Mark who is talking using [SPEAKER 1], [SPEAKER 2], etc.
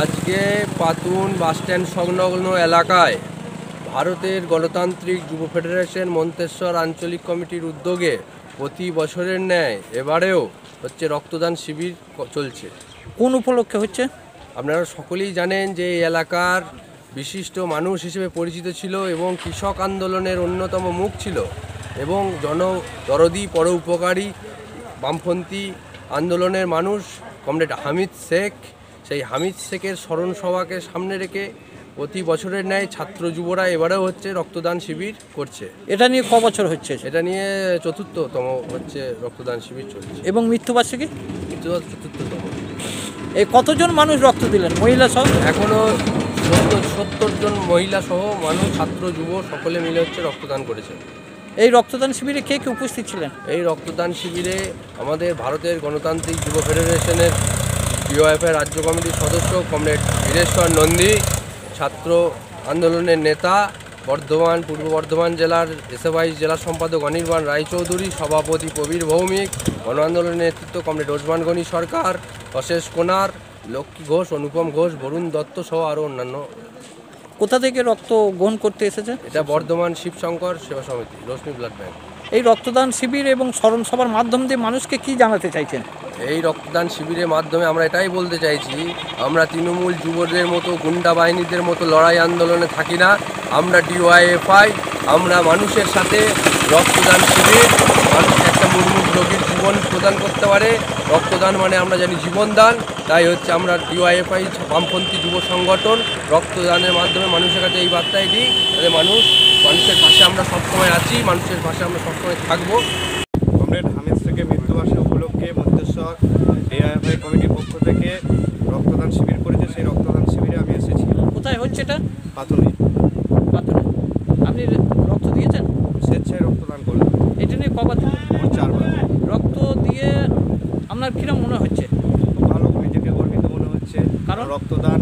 [SPEAKER 1] আজকে পাতুন বাসস্ট্যান্ড সংলগ্ন এলাকায় ভারতের গণতান্ত্রিক যুব ফেডারেশন মন্তেশ্বর আঞ্চলিক কমিটির উদ্যোগে প্রতি বছরের ন্যায় এবারেও হচ্ছে রক্তদান শিবির চলছে।
[SPEAKER 2] কোন উপলক্ষে হচ্ছে?
[SPEAKER 1] আপনারা সকলেই জানেন যে এই এলাকার বিশিষ্ট মানুষ হিসেবে পরিচিত ছিল এবং কৃষক আন্দোলনের অন্যতম মুখ ছিল এবং জনদরদি পরোপকারী বামপন্থী আন্দোলনের মানুষ কমরেড হামিদ শেখ। সেই হামিদ শেখের স্মরণ সভাকে সামনে রেখে প্রতি বছরের ন্যায় ছাত্র যুবরা এবারেও হচ্ছে রক্তদান শিবির করছে।
[SPEAKER 2] এটা নিয়ে ক বছর হচ্ছে?
[SPEAKER 1] এটা নিয়ে চতুর্থতম হচ্ছে রক্তদান শিবির চলছে
[SPEAKER 2] এবং মৃত্যুবার্ষিকী?
[SPEAKER 1] চতুর্থতম।
[SPEAKER 2] এই কতজন মানুষ রক্ত দিলেন মহিলা সহ?
[SPEAKER 1] এখনও 70 জন মহিলা সহ মানুষ, ছাত্র যুব সকলে মিলে হচ্ছে রক্তদান করেছে।
[SPEAKER 2] এই রক্তদান শিবিরে কে কে উপস্থিত ছিলেন?
[SPEAKER 1] এই রক্তদান শিবিরে আমাদের ভারতের গণতান্ত্রিক যুব ফেডারেশনের ডিওএফআই রাজ্য কমিটির সদস্য কমরেড বীরেশ্বর নন্দী, ছাত্র আন্দোলনের নেতা পূর্ব বর্ধমান জেলার এসএফআই জেলা সম্পাদক অনির্বাণ রায়চৌধুরী, সভাপতি প্রবীর ভৌমিক, গণ আন্দোলনের নেতৃত্ব কমরেড ওসমান গনি সরকার, অশেষ কোনার, লক্ষ্মী ঘোষ, অনুপম ঘোষ, বরুণ দত্ত সহ আরও অন্যান্য।
[SPEAKER 2] কোথা থেকে রক্ত গ্রহণ করতে এসেছে?
[SPEAKER 1] এটা বর্ধমান শিবশঙ্কর সেবা সমিতি, রশ্মি ব্লাড ব্যাংক।
[SPEAKER 2] এই রক্তদান শিবির এবং স্মরণ সভার মাধ্যম দিয়ে মানুষকে কি জানাতে চাইছেন?
[SPEAKER 1] এই রক্তদান শিবিরের মাধ্যমে আমরা এটাই বলতে চাইছি, আমরা তৃণমূল যুবদের মতো গুন্ডা বাহিনীদের মতো লড়াই আন্দোলনে থাকি না। আমরা ডিওয়াইএফআই, আমরা মানুষের সাথে। রক্তদান শিবির মানুষ একটা মুমূর্ষু রোগীর জীবন প্রদান করতে পারে। রক্তদান মানে আমরা জানি জীবনদান। তাই হচ্ছে আমরা ডিওয়াইএফআই বামপন্থী যুব সংগঠন রক্তদানের মাধ্যমে মানুষের কাছে এই বার্তাই দিই, যাতে মানুষের পাশে আমরা সবসময় আছি, মানুষের পাশে আমরা সবসময় থাকবো।
[SPEAKER 3] কমরেড হামিদ শেখের মৃত্যুবার্ষিকী উপলক্ষে মন্তেশ্বর ডিওয়াইএফআই কমিটির পক্ষ থেকে রক্তদান শিবির করেছে। সেই রক্তদান শিবিরে আমি এসেছি।
[SPEAKER 2] কোথায় হচ্ছে এটা?
[SPEAKER 3] পাতুনি।
[SPEAKER 2] আপনি রক্ত দিয়েছেন?
[SPEAKER 3] স্বেচ্ছায় রক্তদান করলাম।
[SPEAKER 2] এটা নিয়ে কবার?
[SPEAKER 3] 4বার।
[SPEAKER 2] রক্ত দিয়ে আপনার কিরম মনে হচ্ছে?
[SPEAKER 3] ভালো, নিজেকে গর্বিত মনে হচ্ছে।
[SPEAKER 2] কারণ
[SPEAKER 3] রক্তদান